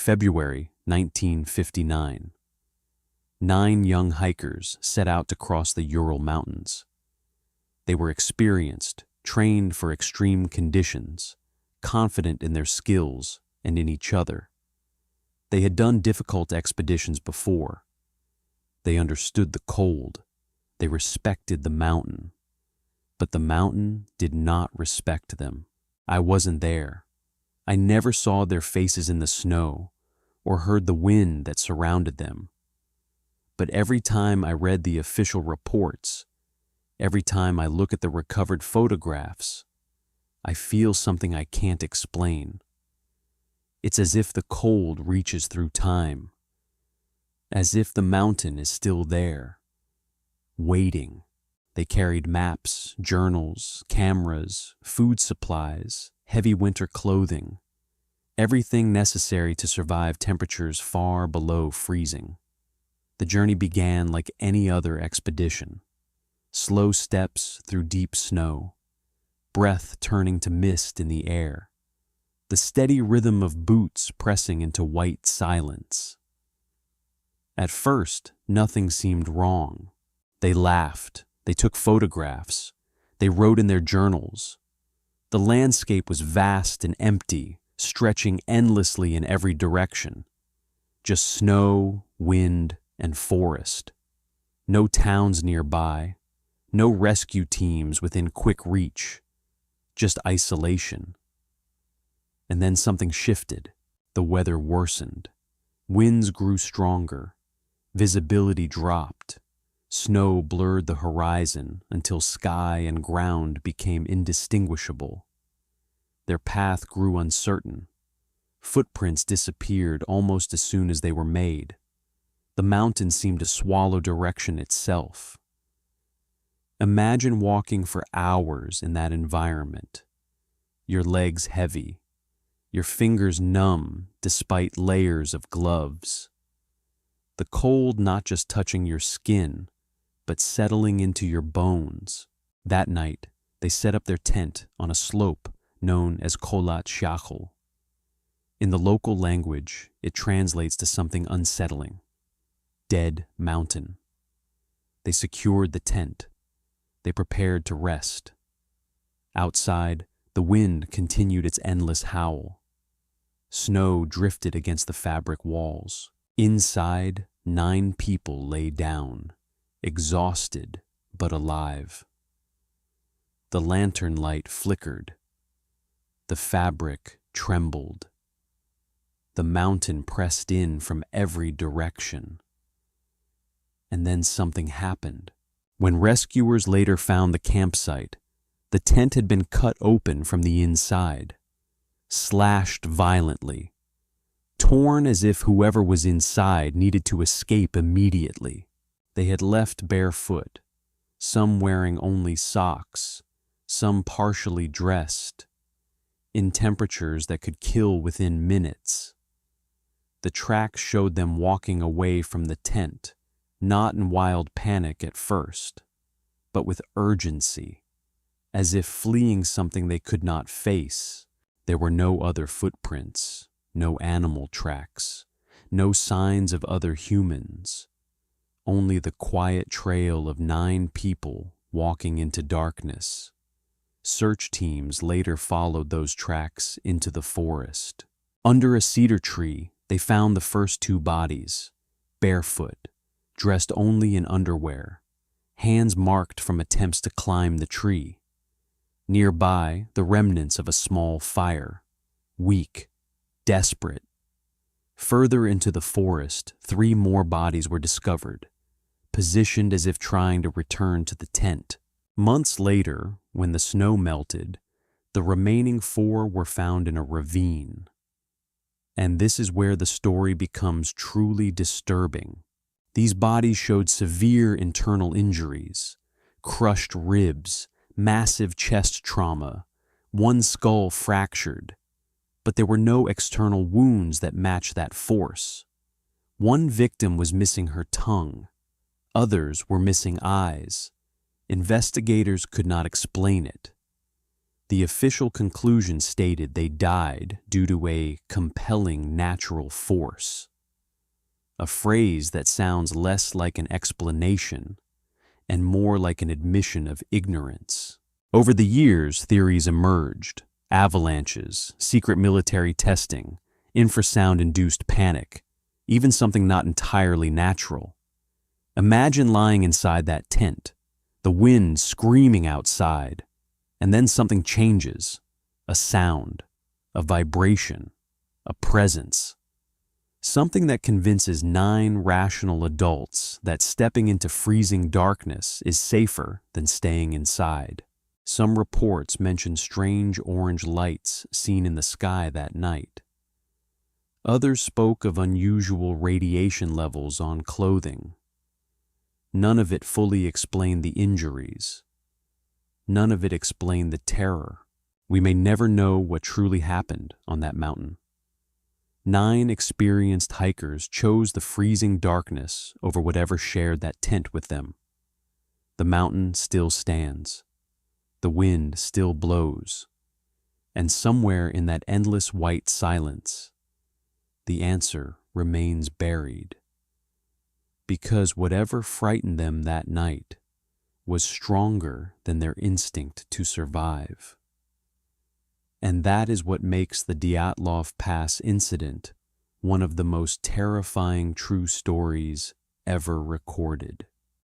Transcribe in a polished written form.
February 1959. 9 young hikers set out to cross the Ural Mountains. They were experienced, trained for extreme conditions, confident in their skills and in each other. They had done difficult expeditions before. They understood the cold. They respected the mountain. But the mountain did not respect them. I wasn't there. I never saw their faces in the snow or heard the wind that surrounded them. But every time I read the official reports, every time I look at the recovered photographs, I feel something I can't explain. It's as if the cold reaches through time, as if the mountain is still there, waiting. They carried maps, journals, cameras, food supplies, heavy winter clothing, everything necessary to survive temperatures far below freezing. The journey began like any other expedition. Slow steps through deep snow, breath turning to mist in the air, the steady rhythm of boots pressing into white silence. At first, nothing seemed wrong. They laughed, they took photographs, they wrote in their journals. The landscape was vast and empty, stretching endlessly in every direction. Just snow, wind, and forest. No towns nearby, no rescue teams within quick reach, just isolation. And then something shifted. The weather worsened. Winds grew stronger. Visibility dropped. Snow blurred the horizon until sky and ground became indistinguishable. Their path grew uncertain. Footprints disappeared almost as soon as they were made. The mountain seemed to swallow direction itself. Imagine walking for hours in that environment. Your legs heavy, your fingers numb despite layers of gloves. The cold not just touching your skin, but settling into your bones. That night, they set up their tent on a slope known as Kolat Shachol. In the local language, it translates to something unsettling. Dead mountain. They secured the tent. They prepared to rest. Outside, the wind continued its endless howl. Snow drifted against the fabric walls. Inside, 9 people lay down, exhausted but alive. The lantern light flickered. The fabric trembled. The mountain pressed in from every direction. And then something happened. When rescuers later found the campsite, the tent had been cut open from the inside, slashed violently, torn as if whoever was inside needed to escape immediately. They had left barefoot, some wearing only socks, some partially dressed, in temperatures that could kill within minutes. The tracks showed them walking away from the tent, not in wild panic at first, but with urgency, as if fleeing something they could not face. There were no other footprints, no animal tracks, no signs of other humans, only the quiet trail of 9 people walking into darkness. Search teams later followed those tracks into the forest. Under a cedar tree, they found the first 2 bodies, barefoot, dressed only in underwear, hands marked from attempts to climb the tree. Nearby, the remnants of a small fire, weak, desperate. Further into the forest, 3 more bodies were discovered, positioned as if trying to return to the tent. Months later, when the snow melted, the remaining 4 were found in a ravine. And this is where the story becomes truly disturbing. These bodies showed severe internal injuries, crushed ribs, massive chest trauma, 1 skull fractured, but there were no external wounds that matched that force. 1 victim was missing her tongue. Others were missing eyes. Investigators could not explain it. The official conclusion stated they died due to a compelling natural force, a phrase that sounds less like an explanation and more like an admission of ignorance. Over the years, theories emerged: avalanches, secret military testing, infrasound-induced panic, even something not entirely natural. Imagine lying inside that tent, the wind screaming outside, and then something changes: a sound, a vibration, a presence. Something that convinces 9 rational adults that stepping into freezing darkness is safer than staying inside. Some reports mention strange orange lights seen in the sky that night. Others spoke of unusual radiation levels on clothing. None of it fully explained the injuries. None of it explained the terror. We may never know what truly happened on that mountain. 9 experienced hikers chose the freezing darkness over whatever shared that tent with them. The mountain still stands. The wind still blows. And somewhere in that endless white silence, the answer remains buried. Because whatever frightened them that night was stronger than their instinct to survive. And that is what makes the Dyatlov Pass Incident one of the most terrifying true stories ever recorded.